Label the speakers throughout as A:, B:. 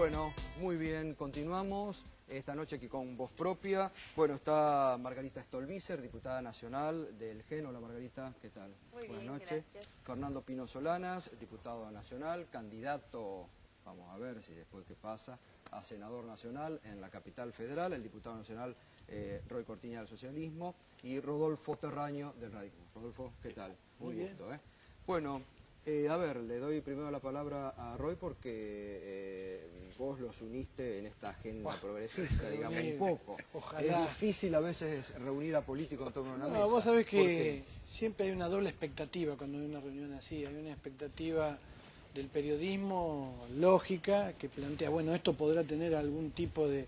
A: Bueno, muy bien, continuamos esta noche aquí con Voz Propia. Bueno, está Margarita Stolbizer, diputada nacional del GEN. Hola Margarita, ¿qué tal?
B: Muy
A: Buenas
B: bien,
A: noches.
B: gracias.
A: Fernando Pino Solanas, diputado nacional, candidato, vamos a ver si después qué pasa, a senador nacional en la capital federal, el diputado nacional Roy Cortiña del socialismo y Rodolfo Terraño del radicalismo. Rodolfo, ¿qué tal?
C: Muy
A: Un gusto, ¿eh? Bueno, a ver, le doy primero la palabra a Roy porque vos los uniste en esta agenda progresista, digamos, un poco.
C: Ojalá.
A: Es difícil a veces reunir a políticos en torno a una mesa.
C: Vos sabés que siempre hay una doble expectativa cuando hay una reunión así. Hay una expectativa del periodismo lógica que plantea, bueno, esto podrá tener algún tipo de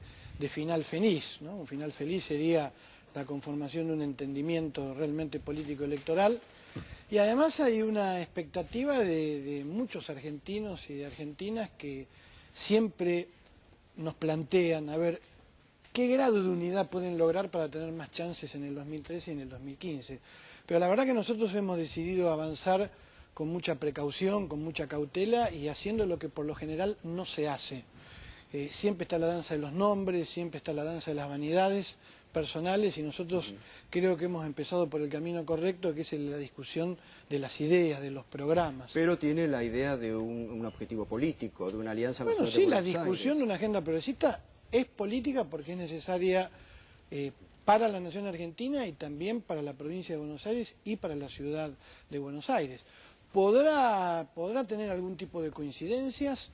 C: final feliz, ¿no? Un final feliz sería la conformación de un entendimiento realmente político-electoral. Y además hay una expectativa de muchos argentinos y de argentinas que siempre nos plantean, a ver, ¿qué grado de unidad pueden lograr para tener más chances en el 2013 y en el 2015? Pero la verdad que nosotros hemos decidido avanzar con mucha precaución, con mucha cautela y haciendo lo que por lo general no se hace. Siempre está la danza de los nombres, siempre está la danza de las vanidades personales y nosotros creo que hemos empezado por el camino correcto, que es la discusión de las ideas, de los programas.
A: Pero tiene la idea de un objetivo político, de una alianza con
C: Bueno,
A: la ciudad
C: sí,
A: de
C: la
A: Buenos
C: discusión
A: Aires.
C: de una agenda progresista es política porque es necesaria para la nación argentina y también para la provincia de Buenos Aires y para la ciudad de Buenos Aires. Podrá tener algún tipo de coincidencias,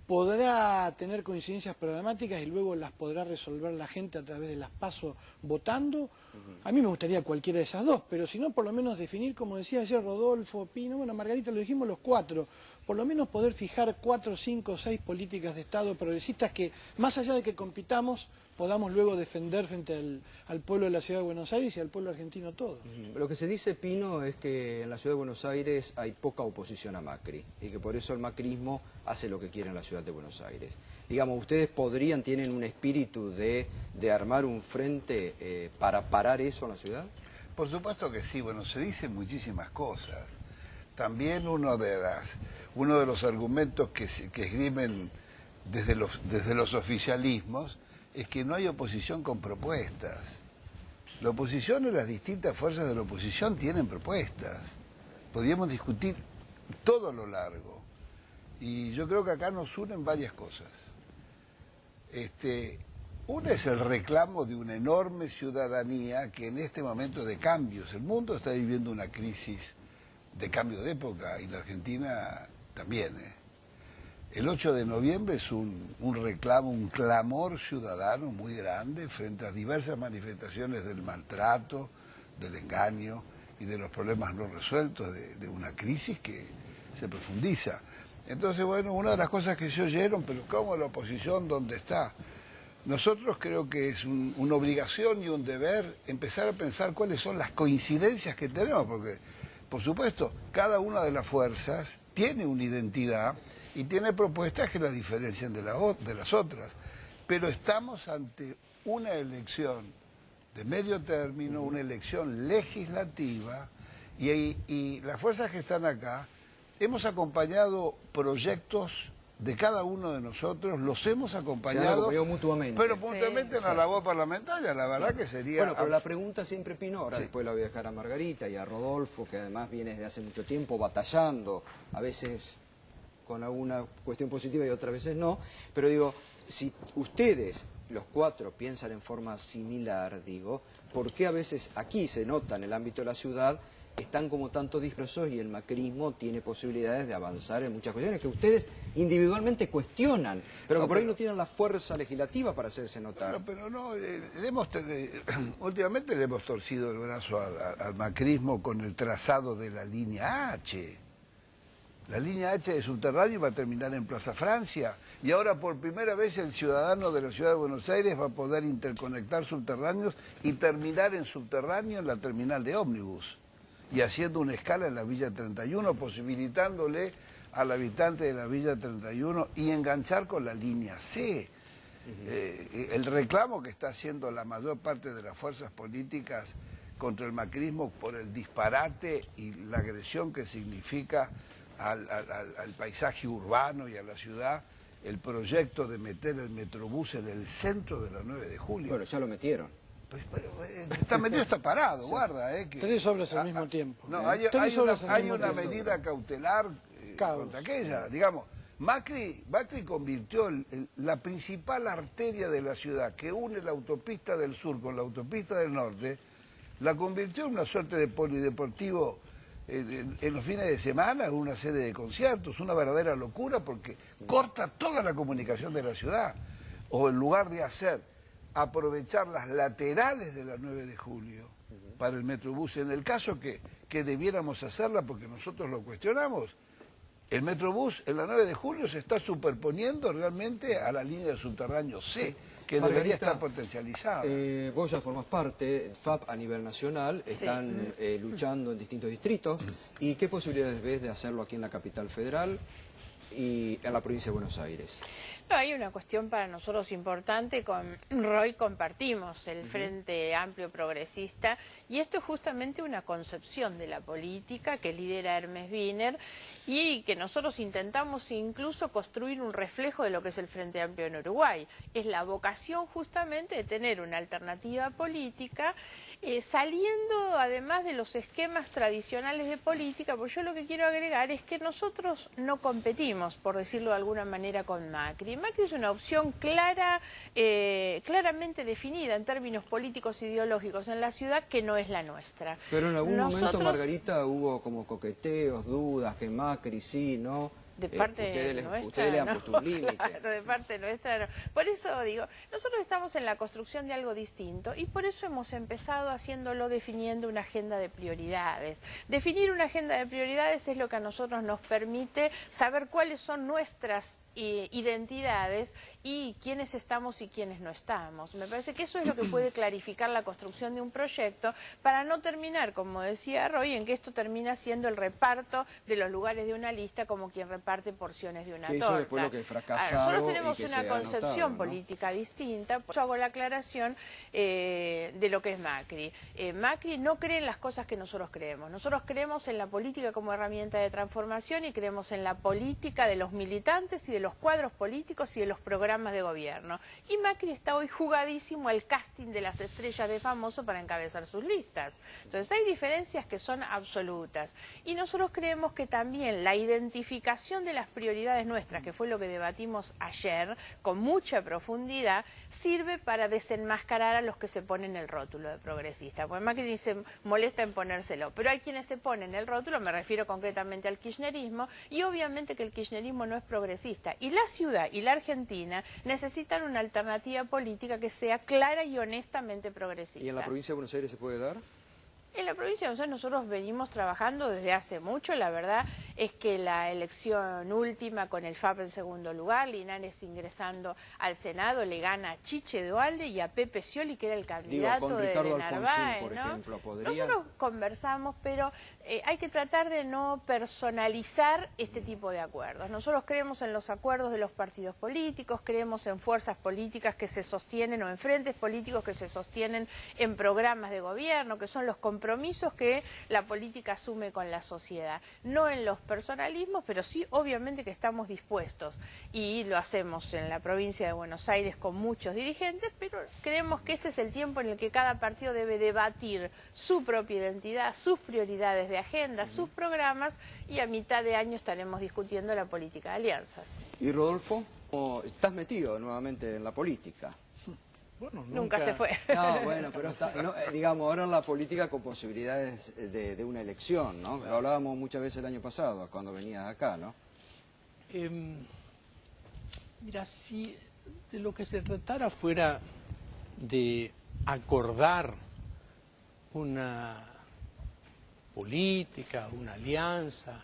C: podrá tener coincidencias programáticas y luego las podrá resolver la gente a través de las PASO votando. A mí me gustaría cualquiera de esas dos, pero si no, por lo menos definir, como decía ayer Rodolfo, Pino, bueno, Margarita, lo dijimos los cuatro, por lo menos poder fijar 4, 5, 6 políticas de Estado progresistas que, más allá de que compitamos, podamos luego defender frente al pueblo de la Ciudad de Buenos Aires y al pueblo argentino todo.
A: Lo que se dice, Pino, es que en la Ciudad de Buenos Aires hay poca oposición a Macri y que por eso el macrismo hace lo que quiere en la Ciudad de Buenos Aires. Digamos, ¿ustedes tienen un espíritu de armar un frente para parar eso en la ciudad?
D: Por supuesto que sí, bueno, se dicen muchísimas cosas. También uno de los argumentos que esgrimen desde los oficialismos es que no hay oposición con propuestas. La oposición y las distintas fuerzas de la oposición tienen propuestas. Podríamos discutir todo a lo largo. Y yo creo que acá nos unen varias cosas. Una es el reclamo de una enorme ciudadanía que en este momento de cambios, el mundo está viviendo una crisis de cambio de época y la Argentina también. El 8 de noviembre es un reclamo, un clamor ciudadano muy grande frente a diversas manifestaciones del maltrato, del engaño y de los problemas no resueltos de una crisis que se profundiza. Entonces, bueno, una de las cosas que se oyeron, pero ¿cómo la oposición dónde está? Nosotros creo que es una obligación y un deber empezar a pensar cuáles son las coincidencias que tenemos, porque, por supuesto, cada una de las fuerzas tiene una identidad y tiene propuestas que la diferencian de las otras. Pero estamos ante una elección de medio término, una elección legislativa, y las fuerzas que están acá hemos acompañado proyectos de cada uno de nosotros, los hemos acompañado,
A: Se han acompañado mutuamente.
D: pero mutuamente en la labor parlamentaria, la verdad que sería...
A: Bueno, pero la pregunta siempre, Pino, ahora después la voy a dejar a Margarita y a Rodolfo, que además viene desde hace mucho tiempo batallando, a veces con alguna cuestión positiva y otras veces no, pero digo, si ustedes, los cuatro, piensan en forma similar, digo, ¿por qué a veces aquí se nota en el ámbito de la ciudad están como tanto dispersos y el macrismo tiene posibilidades de avanzar en muchas cuestiones que ustedes individualmente cuestionan, pero que por ahí no tienen la fuerza legislativa para hacerse notar?
D: Pero no, últimamente le hemos torcido el brazo al macrismo con el trazado de la línea H. La línea H de subterráneo va a terminar en Plaza Francia y ahora por primera vez el ciudadano de la Ciudad de Buenos Aires va a poder interconectar subterráneos y terminar en subterráneo en la terminal de ómnibus y haciendo una escala en la Villa 31, posibilitándole al habitante de la Villa 31 y enganchar con la línea C. El reclamo que está haciendo la mayor parte de las fuerzas políticas contra el macrismo por el disparate y la agresión que significa al paisaje urbano y a la ciudad el proyecto de meter el Metrobús en el centro de la 9 de julio.
A: Bueno, ya lo metieron.
D: Pues, está metido, está parado, sí. Guarda. Que,
C: 3 obras al mismo tiempo.
D: No, hay una medida cautelar contra aquella, digamos. Macri convirtió la principal arteria de la ciudad, que une la autopista del sur con la autopista del norte, la convirtió en una suerte de polideportivo en los fines de semana, en una sede de conciertos, una verdadera locura porque corta toda la comunicación de la ciudad. O en lugar de aprovechar las laterales de la 9 de julio para el Metrobús, en el caso que debiéramos hacerla porque nosotros lo cuestionamos, el Metrobús en la 9 de julio se está superponiendo realmente a la línea de subterráneo C, que
A: Margarita,
D: debería estar potencializada.
A: Vos ya formás parte, FAP a nivel nacional, están luchando en distintos distritos. ¿Y qué posibilidades ves de hacerlo aquí en la capital federal y en la provincia de Buenos Aires?
B: No, hay una cuestión para nosotros importante, con Roy compartimos el Frente Amplio Progresista y esto es justamente una concepción de la política que lidera Hermes Wiener y que nosotros intentamos incluso construir un reflejo de lo que es el Frente Amplio en Uruguay. Es la vocación justamente de tener una alternativa política saliendo además de los esquemas tradicionales de política, porque yo lo que quiero agregar es que nosotros no competimos, por decirlo de alguna manera, con Macri. Macri es una opción claramente definida en términos políticos e ideológicos en la ciudad que no es la nuestra.
A: Pero en algún momento, Margarita, hubo como coqueteos, dudas, que Macri sí, ¿no?
B: De parte nuestra,
A: ustedes le han puesto un límite.
B: Claro, de parte nuestra no. Por eso digo, nosotros estamos en la construcción de algo distinto y por eso hemos empezado haciéndolo definiendo una agenda de prioridades. Definir una agenda de prioridades es lo que a nosotros nos permite saber cuáles son nuestras identidades y quiénes estamos y quiénes no estamos. Me parece que eso es lo que puede clarificar la construcción de un proyecto para no terminar, como decía Roy, en que esto termina siendo el reparto de los lugares de una lista como quien reparte porciones de una torta.
A: Eso después lo que fracasado.
B: Nosotros tenemos una concepción política distinta, por eso hago la aclaración de lo que es Macri. Macri no cree en las cosas que nosotros creemos. Nosotros creemos en la política como herramienta de transformación y creemos en la política de los militantes y de los cuadros políticos y de los programas de gobierno. Y Macri está hoy jugadísimo al casting de las estrellas de famoso para encabezar sus listas. Entonces hay diferencias que son absolutas. Y nosotros creemos que también la identificación de las prioridades nuestras, que fue lo que debatimos ayer con mucha profundidad, sirve para desenmascarar a los que se ponen el rótulo de progresista. Pues Macri ni se molesta en ponérselo, pero hay quienes se ponen el rótulo, me refiero concretamente al kirchnerismo, y obviamente que el kirchnerismo no es progresista. Y la ciudad y la Argentina necesitan una alternativa política que sea clara y honestamente progresista.
A: ¿Y en la provincia de Buenos Aires se puede dar?
B: En la provincia de Buenos Aires nosotros venimos trabajando desde hace mucho. La verdad es que la elección última con el FAP en segundo lugar, Linares ingresando al Senado, le gana a Chiche Duhalde y a Pepe Scioli, que era el candidato
A: con Ricardo
B: de
A: Alfonsín,
B: Narváez,
A: por
B: ¿no?
A: ejemplo, ¿podría?
B: Nosotros conversamos, pero hay que tratar de no personalizar este tipo de acuerdos. Nosotros creemos en los acuerdos de los partidos políticos, creemos en fuerzas políticas que se sostienen o en frentes políticos que se sostienen en programas de gobierno, que son los compromisos que la política asume con la sociedad. No en los personalismos, pero sí obviamente que estamos dispuestos y lo hacemos en la provincia de Buenos Aires con muchos dirigentes, pero creemos que este es el tiempo en el que cada partido debe debatir su propia identidad, sus prioridades de agenda, sus programas, y a mitad de año estaremos discutiendo la política de alianzas.
A: ¿Y Rodolfo? ¿Estás metido nuevamente en la política?
C: Bueno,
B: Nunca se fue.
A: No, bueno, pero digamos, ahora en la política con posibilidades de una elección, ¿no? Lo hablábamos muchas veces el año pasado, cuando venías acá, ¿no?
E: Mira, si de lo que se tratara fuera de acordar una política, una alianza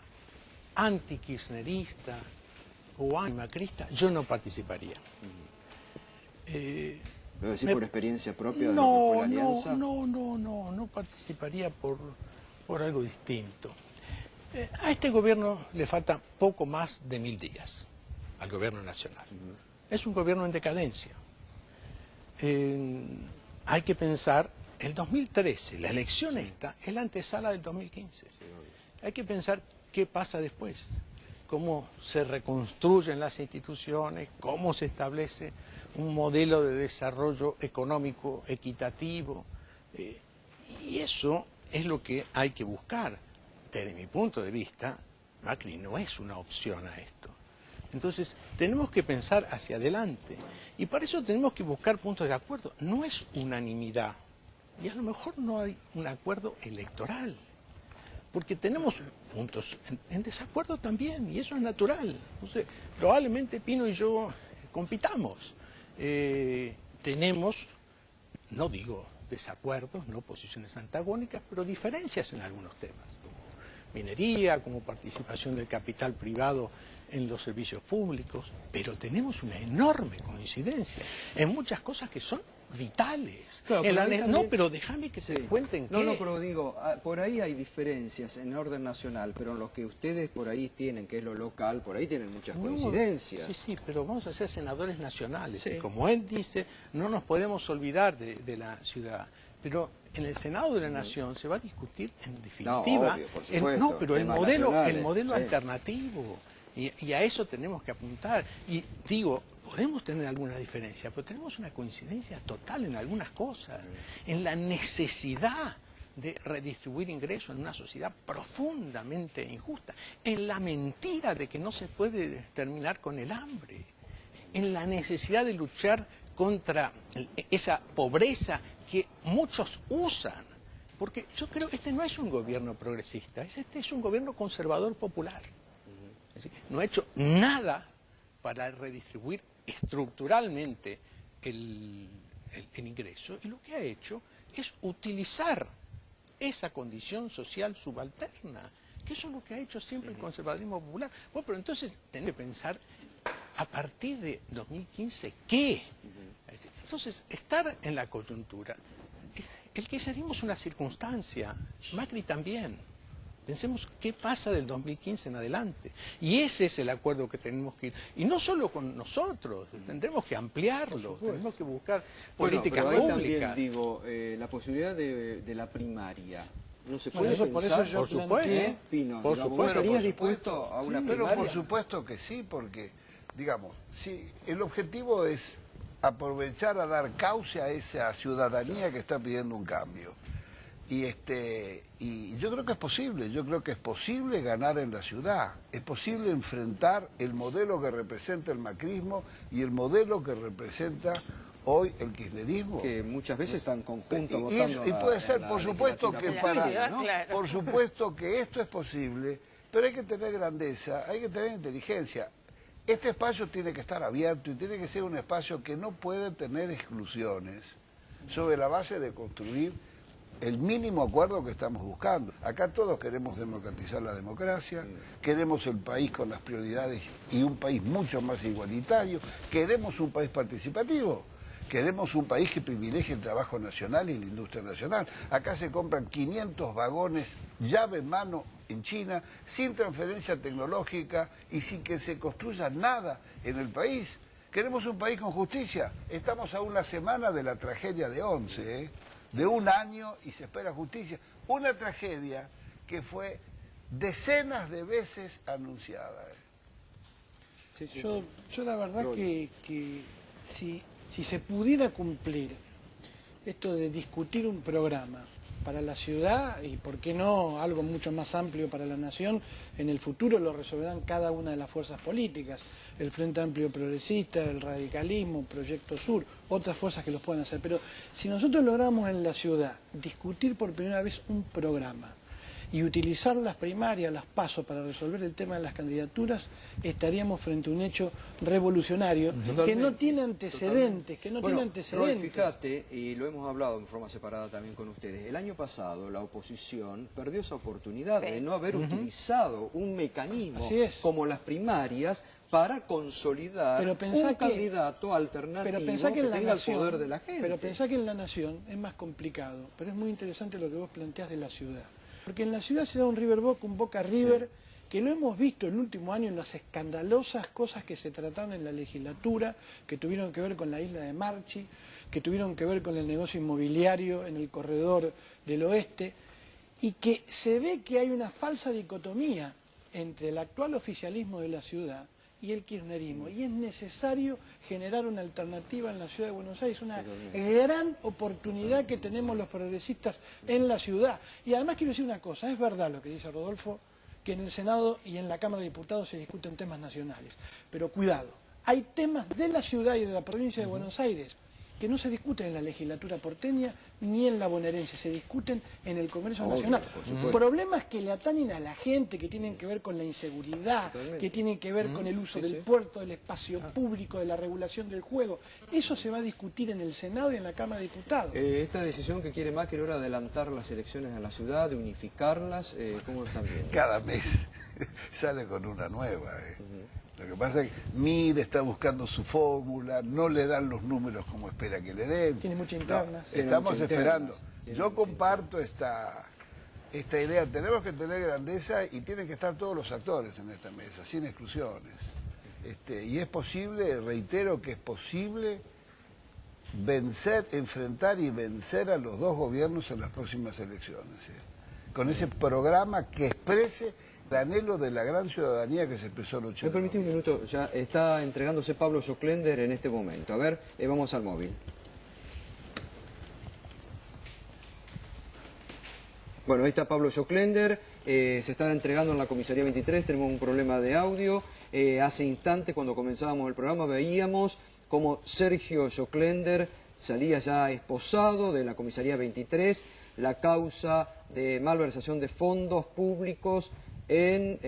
E: anti-kirchnerista o anti-macrista, yo no participaría.
A: ¿Lo decís por experiencia propia de lo que fue la alianza?
E: No participaría por algo distinto. A este gobierno le falta poco más de 1000 días, al gobierno nacional. Es un gobierno en decadencia. Hay que pensar, el 2013, la elección esta, es la antesala del 2015. Hay que pensar qué pasa después. cómo se reconstruyen las instituciones, cómo se establece un modelo de desarrollo económico equitativo. Y eso es lo que hay que buscar. Desde mi punto de vista, Macri no es una opción a esto. Entonces, tenemos que pensar hacia adelante. Y para eso tenemos que buscar puntos de acuerdo. No es unanimidad. Y a lo mejor no hay un acuerdo electoral. Porque tenemos puntos en desacuerdo también, y eso es natural. Entonces, probablemente Pino y yo compitamos. Tenemos, no digo desacuerdos, no posiciones antagónicas, pero diferencias en algunos temas, como minería, como participación del capital privado en los servicios públicos, pero tenemos una enorme coincidencia en muchas cosas que son vitales.
A: Claro, pero también...
E: No, pero déjame que se cuenten que...
A: No, pero digo, por ahí hay diferencias en orden nacional, pero en lo que ustedes por ahí tienen, que es lo local, por ahí tienen muchas coincidencias.
E: Sí, pero vamos a ser senadores nacionales.
A: Sí.
E: Y como él dice, no nos podemos olvidar de la ciudad. Pero en el Senado de la Nación se va a discutir, en definitiva,
A: obvio, por supuesto,
E: pero el modelo
A: sí.
E: alternativo. Y a eso tenemos que apuntar. Y digo, podemos tener alguna diferencia, pero tenemos una coincidencia total en algunas cosas, en la necesidad de redistribuir ingresos en una sociedad profundamente injusta, en la mentira de que no se puede terminar con el hambre, en la necesidad de luchar contra esa pobreza que muchos usan. Porque yo creo que este no es un gobierno progresista, este es un gobierno conservador popular. Es decir, no ha hecho nada para redistribuir estructuralmente el ingreso, y lo que ha hecho es utilizar esa condición social subalterna, que eso es lo que ha hecho siempre el conservadurismo popular. Bueno, pero entonces tenemos que pensar a partir de 2015 ¿qué? Entonces, estar en la coyuntura, el kirchnerismo es una circunstancia, Macri también. Pensemos qué pasa del 2015 en adelante. Y ese es el acuerdo que tenemos que ir. Y no solo con nosotros, tendremos que ampliarlo, tenemos que buscar políticas
A: pero ahí
E: públicas.
A: también digo, la posibilidad de la primaria. No se
C: Bueno,
A: puede
C: por
A: pensar,
C: eso yo
E: por supuesto,
A: Pino,
E: por
A: ¿vos
E: supuesto,
A: estarías
E: por
A: dispuesto a una
D: Pero
A: primaria?
D: por supuesto que sí, porque, digamos, si el objetivo es aprovechar a dar cauce a esa ciudadanía que está pidiendo un cambio. Y yo creo que es posible ganar en la ciudad, es posible enfrentar el modelo que representa el macrismo y el modelo que representa hoy el kirchnerismo.
A: Que muchas veces están conjuntos
D: Y
A: votando
D: puede ser,
A: en
D: por
A: la
D: supuesto
A: legislatura
D: que
A: popular, ¿no?
D: por supuesto que esto es posible, pero hay que tener grandeza, hay que tener inteligencia. Este espacio tiene que estar abierto y tiene que ser un espacio que no puede tener exclusiones sobre la base de construir el mínimo acuerdo que estamos buscando. Acá todos queremos democratizar la democracia, queremos el país con las prioridades y un país mucho más igualitario, queremos un país participativo, queremos un país que privilegie el trabajo nacional y la industria nacional. Acá se compran 500 vagones llave en mano en China, sin transferencia tecnológica y sin que se construya nada en el país. Queremos un país con justicia. Estamos a una semana de la tragedia de Once, de un año y se espera justicia. Una tragedia que fue decenas de veces anunciada.
C: Yo la verdad que si se pudiera cumplir esto de discutir un programa para la ciudad y, por qué no, algo mucho más amplio para la nación, en el futuro lo resolverán cada una de las fuerzas políticas, el Frente Amplio Progresista, el radicalismo, Proyecto Sur, otras fuerzas que los puedan hacer. Pero si nosotros logramos en la ciudad discutir por primera vez un programa y utilizar las primarias, las PASO para resolver el tema de las candidaturas, estaríamos frente a un hecho revolucionario que no tiene antecedentes,
A: Roy, fíjate, y lo hemos hablado en forma separada también con ustedes, el año pasado la oposición perdió esa oportunidad de no haber utilizado un mecanismo como las primarias para consolidar un candidato alternativo que tenga el poder de la gente.
C: Pero pensá que en la nación es más complicado, pero es muy interesante lo que vos planteás de la ciudad. Porque en la ciudad se da un River Boca, un Boca River, que lo hemos visto el último año en las escandalosas cosas que se trataron en la legislatura, que tuvieron que ver con la isla de Marchi, que tuvieron que ver con el negocio inmobiliario en el corredor del oeste, y que se ve que hay una falsa dicotomía entre el actual oficialismo de la ciudad y el kirchnerismo, y es necesario generar una alternativa en la ciudad de Buenos Aires, una gran oportunidad que tenemos los progresistas en la ciudad. Y además quiero decir una cosa, es verdad lo que dice Rodolfo, que en el Senado y en la Cámara de Diputados se discuten temas nacionales, pero cuidado, hay temas de la ciudad y de la provincia de Buenos Aires que no se discuten en la legislatura porteña ni en la bonaerense, se discuten en el Congreso Nacional. Problemas que le atañen a la gente, que tienen que ver con la inseguridad, que tienen que ver con el uso del puerto, del espacio público, de la regulación del juego. Eso se va a discutir en el Senado y en la Cámara de Diputados.
A: Esta decisión que quiere Macri ahora de adelantar las elecciones en la ciudad, de unificarlas, ¿cómo lo están viendo?
D: Cada mes sale con una nueva. Lo que pasa es que MIR está buscando su fórmula, no le dan los números como espera que le den.
C: Tiene mucha interna.
D: Estamos esperando. Yo comparto esta idea. Tenemos que tener grandeza y tienen que estar todos los actores en esta mesa, sin exclusiones. Y es posible, reitero que es posible vencer, enfrentar y vencer a los dos gobiernos en las próximas elecciones. Con ese programa que exprese el anhelo de la gran ciudadanía que se expresó el 8 de
A: ¿Me permitís un minuto? Ya está entregándose Pablo Joclender en este momento. A ver, vamos al móvil. Bueno, ahí está Pablo Joclender, se está entregando en la comisaría 23, tenemos un problema de audio. Hace instantes, cuando comenzábamos el programa, veíamos cómo Sergio Joclender salía ya esposado de la comisaría 23, la causa de malversación de fondos públicos en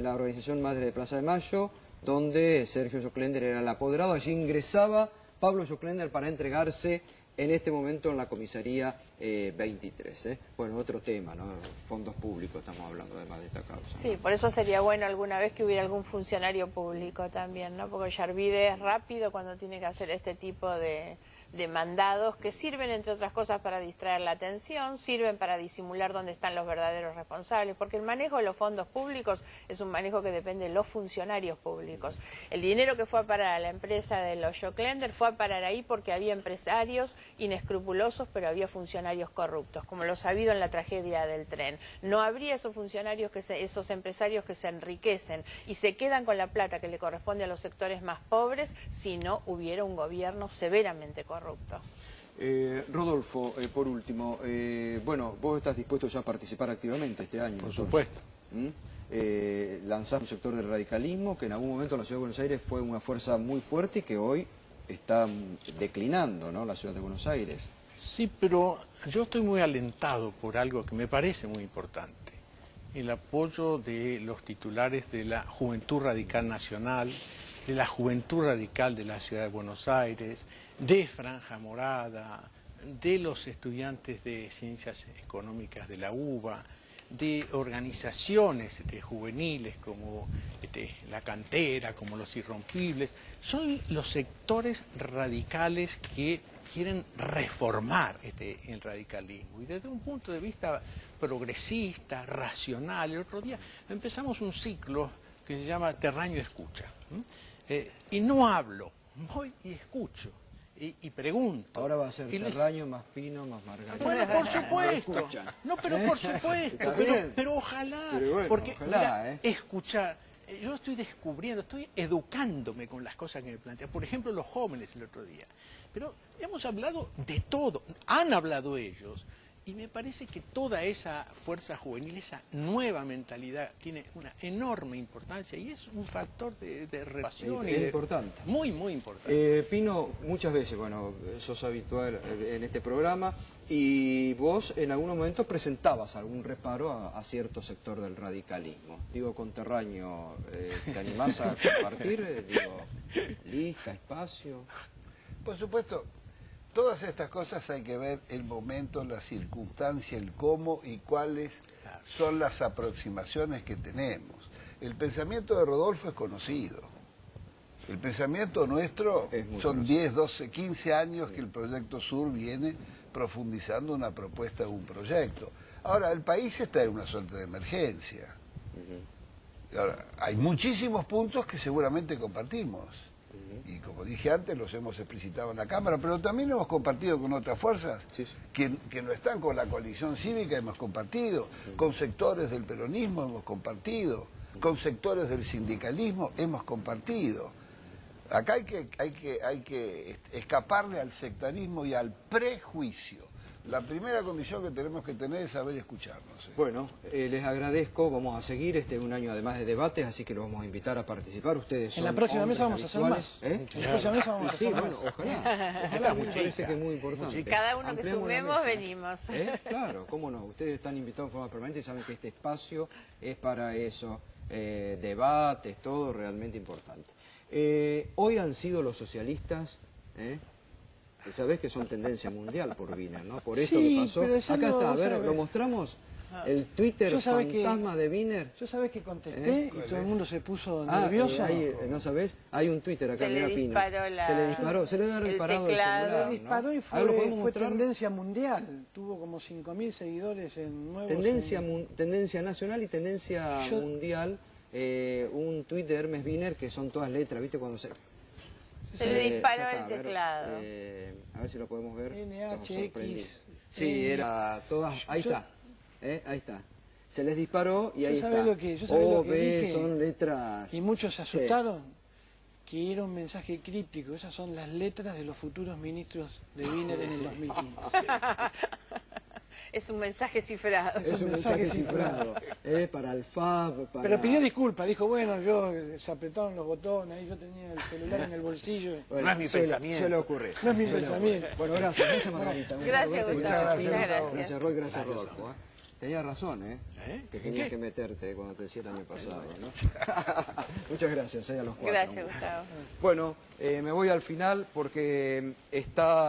A: la organización Madre de Plaza de Mayo, donde Sergio Joclender era el apoderado. Allí ingresaba Pablo Joclender para entregarse en este momento en la comisaría 23. Bueno, otro tema, ¿no? Fondos públicos estamos hablando además de esta causa.
B: Sí, por eso sería bueno alguna vez que hubiera algún funcionario público también, ¿no? Porque Yarvide es rápido cuando tiene que hacer este tipo de mandados que sirven, entre otras cosas, para distraer la atención, sirven para disimular dónde están los verdaderos responsables, porque el manejo de los fondos públicos es un manejo que depende de los funcionarios públicos. El dinero que fue a parar a la empresa de los Joclender fue a parar ahí porque había empresarios inescrupulosos, pero había funcionarios corruptos, como lo sabido en la tragedia del tren. No habría esos funcionarios, esos empresarios que se enriquecen y se quedan con la plata que le corresponde a los sectores más pobres si no hubiera un gobierno severamente corrupto.
A: Rodolfo, por último, bueno, vos estás dispuesto ya a participar activamente este año.
E: Por supuesto.
A: Lanzar un sector del radicalismo que en algún momento en la Ciudad de Buenos Aires fue una fuerza muy fuerte y que hoy está declinando, ¿no?, la Ciudad de Buenos Aires.
E: Sí, pero yo estoy muy alentado por algo que me parece muy importante. El apoyo de los titulares de la Juventud Radical Nacional, de la Juventud Radical de la Ciudad de Buenos Aires, de Franja Morada, de los estudiantes de Ciencias Económicas de la UBA, de organizaciones juveniles como La Cantera, como Los Irrompibles. Son los sectores radicales que quieren reformar el radicalismo. Y desde un punto de vista progresista, racional, el otro día empezamos un ciclo que se llama Terraño Escucha. Y no hablo, voy y escucho. Y pregunto.
A: Ahora va a ser Terraño, más Pino, más Margarita.
E: Bueno, por supuesto. No, pero por supuesto. Pero ojalá.
A: Pero bueno,
E: porque
A: ojalá,
E: mira, escuchar. Yo estoy descubriendo, estoy educándome con las cosas que me plantean. Por ejemplo, los jóvenes el otro día. Pero hemos hablado de todo. Han hablado ellos. Y me parece que toda esa fuerza juvenil, esa nueva mentalidad, tiene una enorme importancia y es un factor de relación.
A: Es importante.
E: Muy, muy importante.
A: Pino, muchas veces, bueno, sos habitual en este programa y vos en algún momento presentabas algún reparo a cierto sector del radicalismo. Digo, con Terraño, ¿te animás a compartir? Digo, lista, espacio.
D: Por supuesto. Todas estas cosas hay que ver el momento, la circunstancia, el cómo y cuáles son las aproximaciones que tenemos. El pensamiento de Rodolfo es conocido. El pensamiento nuestro son 10, 12, 15 años que el Proyecto Sur viene profundizando una propuesta de un proyecto. Ahora, el país está en una suerte de emergencia. Ahora, hay muchísimos puntos que seguramente compartimos. Y como dije antes, los hemos explicitado en la Cámara, pero también hemos compartido con otras fuerzas que no están con la coalición cívica, hemos compartido, con sectores del peronismo hemos compartido, con sectores del sindicalismo hemos compartido. Acá hay que escaparle al sectarismo y al prejuicio. La primera condición que tenemos que tener es saber escucharnos.
A: Bueno, les agradezco, vamos a seguir un año además de debates, así que los vamos a invitar a participar. Ustedes
C: en la próxima mesa vamos a hacer más. En la próxima mesa vamos a hacer más.
A: Ojalá, me parece que es muy importante.
B: Cada uno que sumemos, venimos.
A: Claro, cómo no, ustedes están invitados en forma permanente y saben que este espacio es para eso, debates, todo realmente importante. Hoy han sido los socialistas... Sabés que son tendencia mundial por Wiener, ¿no? Por esto que pasó. Acá está, a ver, ¿lo mostramos? El Twitter fantasma de Wiener.
C: Yo sabés que contesté y todo el mundo se puso nervioso.
A: ¿No sabés? Hay un Twitter acá, mira Pino. Se le ha disparado el celular,
C: Se le disparó y
A: ¿no?
C: fue tendencia mundial. Tuvo como 5.000 seguidores en nuevos...
A: Tendencia nacional y tendencia mundial. Un tweet de Hermes Wiener que son todas letras, ¿viste? Cuando se
B: le disparó el teclado.
A: A ver si lo podemos ver.
C: NHX.
A: Sí, era todas. Ahí está. Ahí está. Se les disparó y ahí está.
C: Lo que dije,
A: son letras.
C: Y muchos se asustaron. Que era un mensaje críptico. Esas son las letras de los futuros ministros de Wiener en el 2015.
B: Es un mensaje cifrado.
A: Es un mensaje cifrado. Para el FAB, para...
C: Pero pidió disculpas, dijo, bueno, se apretaron los botones, ahí yo tenía el celular en el bolsillo.
A: Bueno, no es mi pensamiento. Suele ocurrir.
C: No es mi pensamiento.
A: Bueno, gracias. Gracias, Margarita.
B: Gracias, Gustavo.
A: Gracias, Roy. Gracias, Rodolfo. Tenías razón, que tenías que meterte cuando te decía el año pasado, ¿no? Muchas gracias, a los cuatro.
B: Gracias, Gustavo.
A: Bueno, me voy al final porque está...